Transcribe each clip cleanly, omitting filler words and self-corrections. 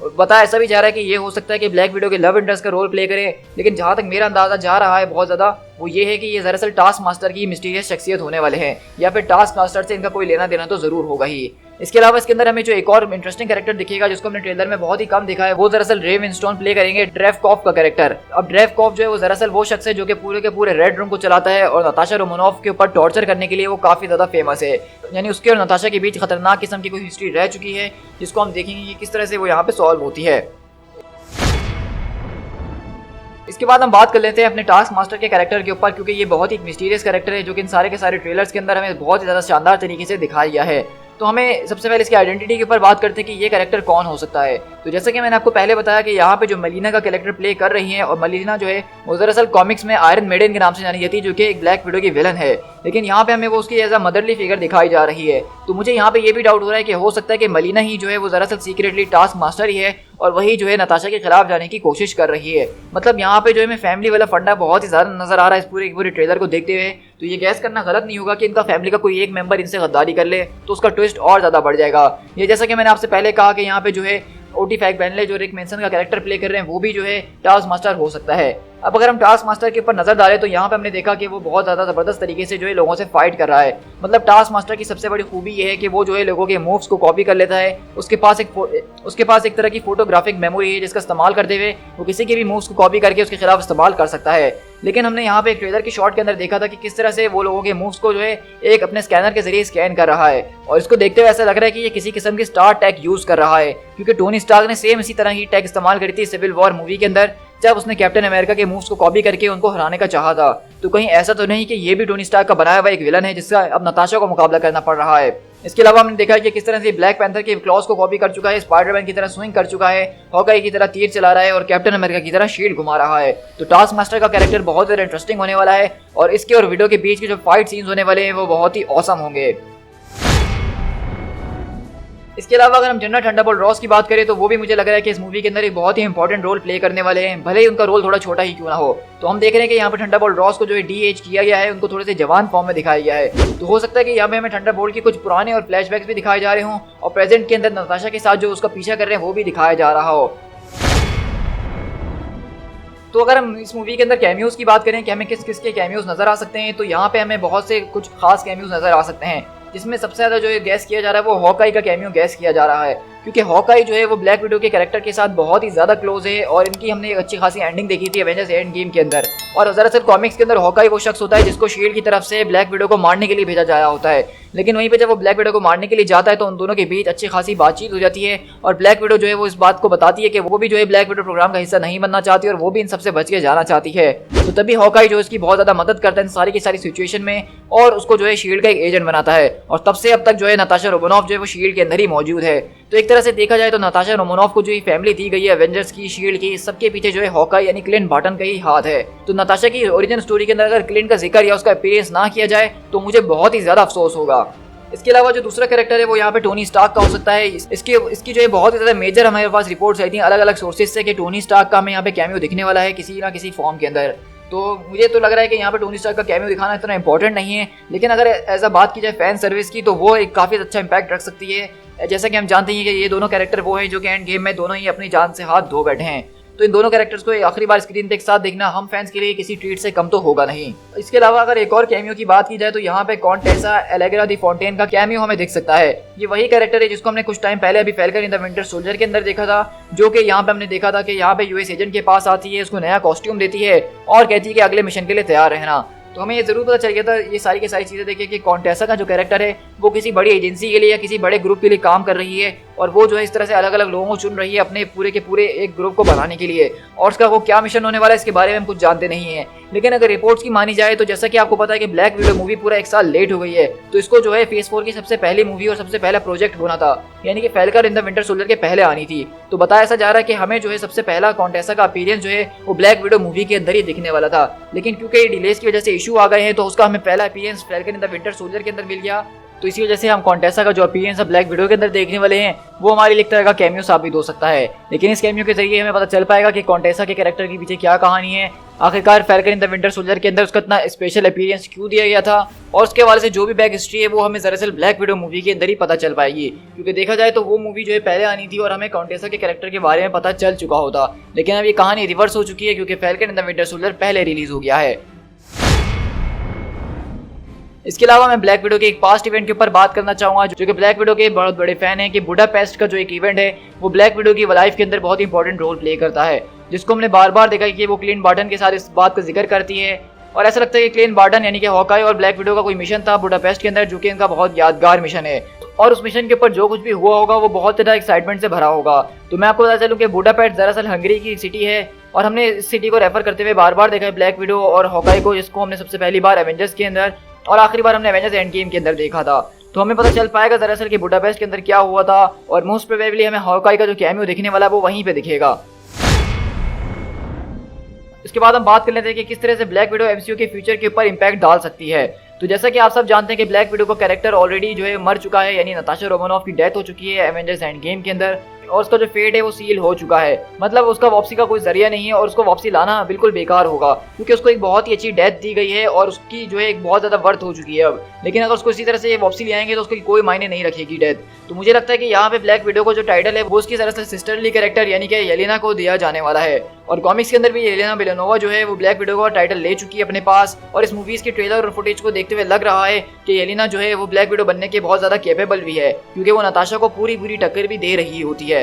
बताया ऐसा भी जा रहा है कि ये हो सकता है कि ब्लैक विडो के लव इंटरेस्ट का रोल प्ले करे, लेकिन जहाँ तक मेरा अंदाजा जा रहा है बहुत ज़्यादा वो ये है कि ये दरअसल टास्क मास्टर की मिस्टीरियस शख्सियत होने वाले हैं, या फिर टास्क मास्टर से इनका कोई लेना देना तो ज़रूर होगा ही। इसके अलावा इसके अंदर हमें जो एक और इंटरेस्टिंग कैरेक्टर दिखेगा जिसको हमने ट्रेलर में बहुत ही कम दिखा है, वो दरअसल रे विंस्टन प्ले करेंगे ड्रेवकॉफ का कैरेक्टर। अब ड्रेवकॉफ जो है वो दरअसल वो शख्स है जो कि पूरे के पूरे रेड रूम को चलाता है और नताशा रोमानोफ के ऊपर टॉर्चर करने के लिए वो काफ़ी ज़्यादा फेमस है। यानी उसके और नताशा के बीच खतरनाक किस्म की कोई हिस्ट्री रह चुकी है जिसको हम देखेंगे कि किस तरह से वो यहाँ पे सॉल्व होती है। इसके बाद हम बात कर लेते हैं अपने टास्क मास्टर के कैरेक्टर के ऊपर, क्योंकि ये बहुत ही मिस्टीरियस कैरेक्टर है जो कि इन सारे के सारे ट्रेलर्स के अंदर हमें बहुत ही ज़्यादा शानदार तरीके से दिखाया गया है। तो हमें सबसे पहले इसकी आइडेंटिटी के ऊपर बात करते हैं कि ये कैरेक्टर कौन हो सकता है। तो जैसे कि मैंने आपको पहले बताया कि यहाँ पे जो मलीना का कैरेक्टर प्ले कर रही है, और मलीना जो है वो दरअसल कॉमिक्स में आयरन मेडन के नाम से जानी जाती है, जो कि एक ब्लैक विडो की विलन है, लेकिन यहाँ पे हमें वो उसकी एज अ मदरली फिगर दिखाई जा रही है। तो मुझे यहाँ पे ये भी डाउट हो रहा है कि हो सकता है कि मलीना ही जो है वो दरअसल सीक्रेटली टास्क मास्टर ही है और वही जो है नताशा के खिलाफ जाने की कोशिश कर रही है। मतलब यहाँ पे जो है हमें फैमिली वाला फंडा बहुत ही ज़्यादा नजर आ रहा है इस पूरे ट्रेलर को देखते हुए। तो ये गैस करना गलत नहीं होगा कि इनका फैमिली का कोई एक मेंबर इनसे गद्दारी कर ले तो उसका ट्विस्ट और ज़्यादा बढ़ जाएगा। ये जैसा कि मैंने आपसे पहले कहा कि यहाँ पे जो है ओटी फैक बेनले जो रिक मेंसन का कैरेक्टर प्ले कर रहे हैं वो भी जो है टास्क मास्टर हो सकता है। अब अगर हम टास्क मास्टर के ऊपर नजर डालें तो यहाँ पे हमने देखा कि वो बहुत ज़्यादा ज़बरदस्त तरीके से जो है लोगों से फाइट कर रहा है। मतलब टास्क मास्टर की सबसे बड़ी खूबी ये है कि वो जो है लोगों के मूव्स को कॉपी कर लेता है। उसके पास एक तरह की फोटोग्राफिक मेमोरी है जिसका इस्तेमाल करते हुए वो किसी के भी मूव्स को कॉपी करके उसके खिलाफ इस्तेमाल कर सकता है। लेकिन हमने यहाँ पे एक ट्रेलर की शॉट के अंदर देखा था कि किस तरह से वो लोगों के मूव्स को जो है एक अपने स्कैनर के जरिए स्कैन कर रहा है, और इसको देखते हुए ऐसा लग रहा है कि ये किसी किस्म की स्टार टैग यूज कर रहा है, क्योंकि टोनी स्टार्क ने सेम इसी तरह की टैग इस्तेमाल करी थी सिविल वॉर मूवी के अंदर जब उसने कैप्टन अमेरिका के मूव्स को कॉपी करके उनको हराने का चाहा था। तो कहीं ऐसा तो नहीं कि ये भी टोनी स्टार्क का बनाया हुआ एक विलन है जिसका अब नताशा को मुकाबला करना पड़ रहा है। इसके अलावा हमने देखा कि किस तरह से ब्लैक पैंथर के क्लॉज को कॉपी कर चुका है, स्पाइडरमैन की तरह स्विंग कर चुका है, हॉकाई की तरह तीर चला रहा है और कैप्टन अमेरिका की तरह शील्ड घुमा रहा है। तो टास्क मास्टर का कैरेक्टर बहुत ज़्यादा इंटरेस्टिंग होने वाला है और इसके और विडो के बीच के जो फाइट सीन्स होने वाले हैं वो बहुत ही ऑसम होंगे। इसके अलावा अगर हम जनरल थंडरबोल्ट रॉस की बात करें तो वो भी मुझे लग रहा है कि इस मूवी के अंदर एक बहुत ही इंपॉर्टेंट रोल प्ले करने वाले हैं, भले ही उनका रोल थोड़ा छोटा ही क्यों ना हो। तो हम देख रहे हैं कि यहाँ पे थंडरबोल्ट रॉस को जो है डीएज किया गया है, उनको थोड़े से जवान फॉर्म में दिखाया गया है। तो हो सकता है कि यहाँ पे हमें थंडरबोल्ट के कुछ पुराने और फ्लैशबैक्स भी दिखाए जा रहे हों और प्रेजेंट के अंदर नताशा के साथ जो उसका पीछा कर रहे हैं वो भी दिखाया जा रहा हो। तो अगर हम इस मूवी के अंदर कैमियोज की बात करें कि हमें किस किस के कैमियोज नजर आ सकते हैं, तो यहाँ पे हमें बहुत से कुछ खास कैमियोज नजर आ सकते हैं, जिसमें सबसे ज़्यादा जो गैस किया जा रहा है वो हॉकाई का कैमियो गैस किया जा रहा है, क्योंकि हॉकाई जो है वो ब्लैक विडो के कैरेक्टर के साथ बहुत ही ज़्यादा क्लोज है और इनकी हमने एक अच्छी खासी एंडिंग देखी थी एवेंजर्स एंड गेम के अंदर। और दरअसल कॉमिक्स के अंदर हॉकाई वो शख्स होता है जिसको शील्ड की तरफ से ब्लैक विडो को मारने के लिए भेजा जाया होता है, लेकिन वहीं पे जब वो ब्लैक विडो को मारने के लिए जाता है तो उन दोनों के बीच अच्छी खासी बातचीत हो जाती है और ब्लैक विडो जो है वो इस बात को बताती है कि वो भी जो है ब्लैक विडो प्रोग्राम का हिस्सा नहीं बनना चाहती और वो भी इन सबसे बच के जाना चाहती है। तो तभी हॉकाई जो इसकी बहुत ज़्यादा मदद करता है इन सारी की सारी सिचुएशन में और उसको जो है शील्ड का एक एजेंट बनाता है, और तब से अब तक जो है नताशा रोमानोफ जो है वो शील्ड के अंदर ही मौजूद है। तो एक तरह से देखा जाए तो नताशा रोमानोफ को जो ये फैमिली दी गई है एवेंजर्स की, शील्ड की, सबके पीछे जो है हॉकाई यानी क्लिंट बार्टन का ही हाथ है। तो नताशा की ओरिजिन स्टोरी के अंदर अगर क्लिंट का जिक्र या उसका अपीयरेंस ना किया जाए तो मुझे बहुत ही ज्यादा अफसोस होगा। इसके अलावा जो दूसरा कैरेक्टर है वो यहाँ पे टोनी स्टार्क का हो सकता है। इसकी जो है बहुत ही ज़्यादा मेजर हमारे पास रिपोर्ट्स आई थी अलग अलग सोर्सेज से कि टोनी स्टार्क का हमें यहाँ पे कैमियो दिखने वाला है किसी ना किसी फॉर्म के अंदर। तो मुझे तो लग रहा है कि यहाँ पे टोनी स्टार्क का कैमियो दिखाना इतना इंपॉर्टेंट नहीं है, लेकिन अगर ऐसा बात की जाए फैन सर्विस की तो वो एक काफ़ी अच्छा इंपैक्ट रख सकती है। जैसा कि हम जानते हैं कि ये दोनों कैरेक्टर वो हैं जो कि एंड गेम में दोनों ही अपनी जान से हाथ धो बैठे हैं। तो इन दोनों कैरेक्टर्स को आखिरी बार स्क्रीन पे एक साथ देखना हम फैंस के लिए किसी ट्रीट से कम तो होगा नहीं। इसके अलावा अगर एक और कैमियो की बात की जाए तो यहाँ पे कॉन्टेसा एलेग्रा दी फॉन्टेन का कैमियो हमें दिख सकता है। ये वही कैरेक्टर है जिसको हमने कुछ टाइम पहले अभी falcon in the winter soldier के अंदर देखा था, जो कि यहाँ पे हमने देखा था कि यहाँ पे यूएस एजेंट के पास आती है, उसको नया कॉस्ट्यूम देती है और कहती है कि अगले मिशन के लिए तैयार रहना। तो हमें ये जरूर पता चल गया था ये सारी की सारी चीज़ें देखिए कि कॉन्टेसा का जो कैरेक्टर है वो किसी बड़ी एजेंसी के लिए या किसी बड़े ग्रुप के लिए काम कर रही है और वो जो है इस तरह से अलग अलग लोगों को चुन रही है अपने पूरे के पूरे एक ग्रुप को बनाने के लिए, और उसका वो क्या मिशन होने वाला है इसके बारे में हम कुछ जानते नहीं है। लेकिन अगर रिपोर्ट्स की मानी जाए तो जैसा कि आपको पता है कि ब्लैक विडो मूवी पूरा एक साल लेट हो गई है, तो इसको जो है फेज 4 की सबसे पहली मूवी और सबसे पहला प्रोजेक्ट होना था, यानी कि falcon in the winter soldier के पहले आनी थी। तो बताया ऐसा जा रहा है कि हमें जो है सबसे पहला कॉन्टेसा का अपीयरेंस जो है वो ब्लैक विडो मूवी के अंदर ही दिखने वाला था, लेकिन क्योंकि डिलेस की वजह से इशू आ गए हैं तो उसका हमें पहला appearance falcon in the winter soldier के अंदर मिल गया तो इसी वजह से हम कॉन्टेसा का जो अपीयरेंस ब्लैक विडो के अंदर देखने वाले हैं वो हमारे लिए एक तरह का कैमियो साबित हो सकता है। लेकिन इस कैमियो के जरिए हमें पता चल पाएगा कि कॉन्टेसा के कैरेक्टर के पीछे क्या कहानी है, आखिरकार falcon in the winter soldier के अंदर उसका इतना स्पेशल अपीयरेंस क्यों दिया गया था, और उसके हवाले से जो भी बैक हिस्ट्री है वो हमें दरअसल ब्लैक विडो मूवी के अंदर ही पता चल पाएगी। क्योंकि देखा जाए तो वो मूवी जो है पहले आनी थी और हमें कॉन्टेसा के कैरेक्टर के बारे में पता चल चुका होता, लेकिन अब ये कहानी रिवर्स हो चुकी है क्योंकि falcon in the winter soldier पहले रिलीज हो गया है। इसके अलावा मैं ब्लैक विडो के एक पास्ट इवेंट के ऊपर बात करना चाहूंगा जो कि ब्लैक विडो के बहुत बड़े फैन हैं कि बुडापेस्ट का जो एक इवेंट है वो ब्लैक विडो की लाइफ के अंदर बहुत इंपॉर्टेंट रोल प्ले करता है, जिसको हमने बार बार देखा कि वो क्लीन बार्टन के साथ इस बात का जिक्र करती है। और ऐसा लगता है कि क्लीन बार्टन यानी कि हॉकाई और ब्लैक विडो का कोई मिशन था बुडापेस्ट के अंदर जो कि इनका बहुत यादगार मिशन है, और उस मिशन के ऊपर जो कुछ भी हुआ होगा वो बहुत ज़्यादा एक्साइटमेंट से भरा होगा। तो मैं आपको बता चलूं कि बुडापेस्ट दरअसल हंगरी की सिटी है और हमने इस सिटी को रेफर करते हुए बार बार देखा है ब्लैक विडो और हॉकाई को, जिसको हमने सबसे पहली बार एवेंजर्स के अंदर और आखिरी बार हमने एवेंजर्स एंड गेम के अंदर देखा था। तो हमें पता चल पाएगा दरअसल कि बुडापेस्ट के अंदर क्या हुआ था, और मोस्ट प्रोबेबली हमें हॉकाई का जो कैमियो दिखने वाला है वो वहीं पे दिखेगा। इसके बाद हम बात कर लेते हैं कि किस तरह से ब्लैक विडो एमसीयू के फ्यूचर के ऊपर इंपैक्ट डाल सकती है। तो जैसा कि आप सब जानते हैं कि ब्लैक विडो का कैरेक्टर ऑलरेडी जो है मर चुका है, यानी नताशा रोमानोफ की डेथ हो चुकी है एवेंजर्स एंड गेम के अंदर, और उसका जो फेट है वो सील हो चुका है। मतलब उसका वापसी का कोई जरिया नहीं है और उसको वापसी लाना बिल्कुल बेकार होगा क्योंकि उसको एक बहुत ही अच्छी डेथ दी गई है और उसकी जो है एक बहुत ज़्यादा वर्थ हो चुकी है अब। लेकिन अगर उसको इसी तरह से वापसी ले आएंगे तो उसकी कोई मायने नहीं रखेगी डेथ। तो मुझे लगता है कि यहाँ पे ब्लैक विडो को जो टाइटल है वो उसकी दरअसल सिस्टरली कैरेक्टर यानी कि येलेना को दिया जाने वाला है, और कॉमिक्स के अंदर भी येलेना बेलेनोवा जो है वो ब्लैक विडो का टाइटल ले चुकी है अपने पास। और इस मूवीज के ट्रेलर और फुटेज को देखते हुए लग रहा है कि येलेना जो है वो ब्लैक विडो बनने के बहुत ज़्यादा कैपेबल भी है क्योंकि वो नताशा को पूरी टक्कर भी दे रही होती है।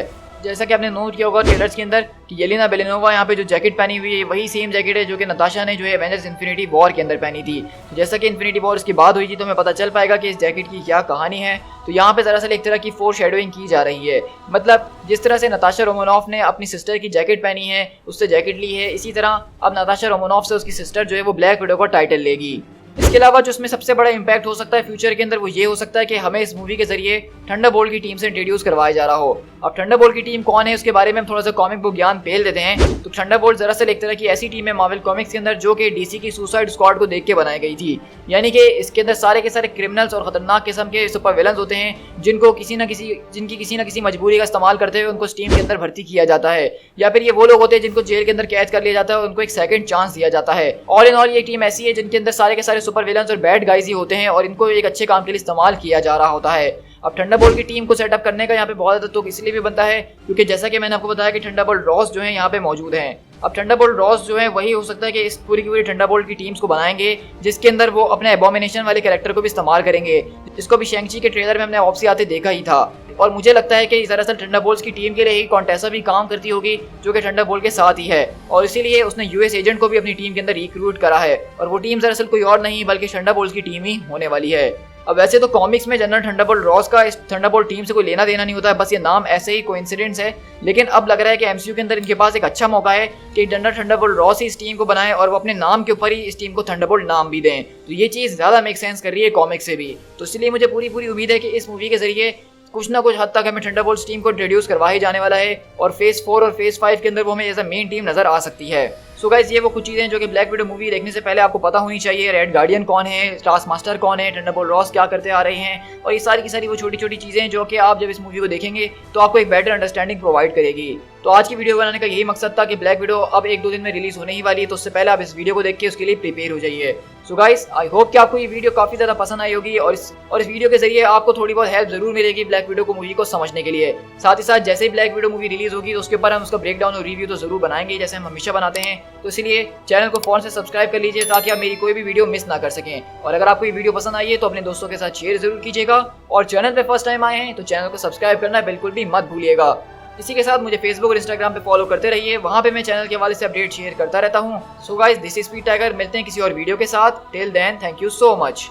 जैसा कि आपने नोट किया होगा ट्रेलर्स के अंदर कि येलेना बेलेनोवा यहाँ पे जो जैकेट पहनी हुई है वही सेम जैकेट है जो कि नताशा ने जो है एवेंजर्स इन्फिनिटी वॉर के अंदर पहनी थी। तो जैसा कि इन्फिनिटी वॉर उसकी बात हुई थी तो हमें पता चल पाएगा कि इस जैकेट की क्या कहानी है। तो यहाँ पे दरअसल एक तरह की फोर शेडोइंग की जा रही है, मतलब जिस तरह से नताशा रोमानोफ ने अपनी सिस्टर की जैकेट पहनी है उससे जैकेट ली है, इसी तरह अब नताशा रोमानोफ से उसकी सिस्टर जो है वो ब्लैक विडो का टाइटल लेगी। इसके अलावा जो इसमें सबसे बड़ा इंपैक्ट हो सकता है फ्यूचर के अंदर वो ये हो सकता है कि हमें इस मूवी के जरिए थंडरबोल्ट की टीम से इंट्रोड्यूस करवाया जा रहा हो। अब थंडरबोल्ट की टीम कौन है उसके बारे में हम थोड़ा सा कॉमिक बुक ज्ञान पेल देते हैं। तो थंडरबोल्ट दरअसल एक तरह की ऐसी टीम है मार्वल कॉमिक्स के अंदर जो कि डीसी की सुसाइड स्क्वाड को देख के बनाई गई थी, यानी कि इसके अंदर सारे के सारे क्रिमिनल्स और खतरनाक किस्म के सुपर विलन्स होते हैं जिनको जिनकी किसी न किसी मजबूरी का इस्तेमाल करते हुए उनको टीम के अंदर भर्ती किया जाता है, या फिर ये वो लोग होते हैं जिनको जेल के अंदर कैद कर लिया जाता है और उनको एक सेकंड चांस दिया जाता है। ऑल इन ऑल ये टीम ऐसी है जिनके अंदर सारे के सारे सुपर विलन्स और बैड गाइज ही होते हैं और इनको एक अच्छे काम के लिए इस्तेमाल किया जा रहा होता है। अब थंडरबोल्ट की टीम को सेटअप करने का यहाँ पे बहुत ज़्यादा तुक इसलिए भी बनता है क्योंकि जैसा कि मैंने आपको बताया कि थंडरबोल्ट रॉस जो है यहाँ पे मौजूद हैं। अब थंडरबोल्ट रॉस जो है वही हो सकता है कि इस पूरी की पूरी थंडरबोल्ट की टीम्स को बनाएंगे जिसके अंदर वो अपने एबोमिनेशन वाले कैरेक्टर को भी इस्तेमाल करेंगे, जिसको भी शैंग-ची के ट्रेलर में हमने वापसी आते देखा ही था। और मुझे लगता है कि दरअसल थंडरबोल्ट्स की टीम के लिए ही कॉन्टेसा भी काम करती होगी जो कि थंडरबोल्ट के साथ ही है, और इसीलिए उसने यूएस एजेंट को भी अपनी टीम के अंदर रिक्रूट करा है, और वो टीम दरअसल कोई और नहीं बल्कि थंडरबोल्ट्स की टीम ही होने वाली है। अब वैसे तो कॉमिक्स में जनरल थंडरबोल्ट रॉस का इस थंडरबोल्ट टीम से कोई लेना देना नहीं होता है, बस ये नाम ऐसे ही कोइंसिडेंस है। लेकिन अब लग रहा है कि एमसीयू के अंदर इनके पास एक अच्छा मौका है कि जनरल थंडरबोल्ट रॉस ही इस टीम को बनाए और वो अपने नाम के ऊपर ही इस टीम को थंडरबोल्ट नाम भी दें। तो ये चीज़ ज़्यादा मेक सेंस कर रही है कॉमिक्स से भी। तो इसलिए मुझे पूरी उम्मीद है कि इस मूवी के जरिए कुछ ना कुछ हद तक हमें थंडरबोल्ट्स टीम को इंट्रोड्यूस करवा ही जाने वाला है, और फेज 4 और फेज 5 के अंदर वो हमें एज अ मेन टीम नजर आ सकती है। सो गाइस, ये वो कुछ चीज़ें जो कि ब्लैक विडो मूवी देखने से पहले आपको पता होनी चाहिए। रेड गार्डियन कौन है, टास्क मास्टर कौन है, थंडरबोल्ट रॉस क्या करते आ रहे हैं, और ये सारी की सारी वो छोटी छोटी चीज़ें जो कि आप जब इस मूवी को देखेंगे तो आपको एक बेटर अंडरस्टैंडिंग प्रोवाइड करेगी। तो आज की वीडियो बनाने का यही मकसद था कि ब्लैक विडो अब 1-2 दिन में रिलीज होने ही वाली है, तो उससे पहले आप इस वीडियो को देख के उसके लिए प्रिपेयर हो जाइए। सो गाइस, आई होप कि आपको ये वीडियो काफ़ी ज़्यादा पसंद आई होगी और इस वीडियो के जरिए आपको थोड़ी बहुत हेल्प जरूर मिलेगी ब्लैक विडो को मूवी को समझने के लिए। साथ ही साथ जैसे ही ब्लैक विडो मूवी रिलीज होगी तो उसके ऊपर हम उसका ब्रेक डाउन और रिव्यू तो जरूर बनाएंगे जैसे हम हमेशा बनाते हैं। तो इसलिए चैनल को फौरन से सब्सक्राइब कर लीजिए ताकि आप मेरी कोई भी वीडियो मिस ना कर सकें। और अगर आपको ये वीडियो पसंद आई है तो अपने दोस्तों के साथ शेयर जरूर कीजिएगा, और चैनल पे फर्स्ट टाइम आए हैं तो चैनल को सब्सक्राइब करना बिल्कुल भी मत भूलिएगा। इसी के साथ मुझे फेसबुक और इंस्टाग्राम पे फॉलो करते रहिए, वहाँ पे मैं चैनल के हवाले से अपडेट शेयर करता रहता हूँ। So guys, this is Speed Tiger, मिलते हैं किसी और वीडियो के साथ। Till then, thank you so much.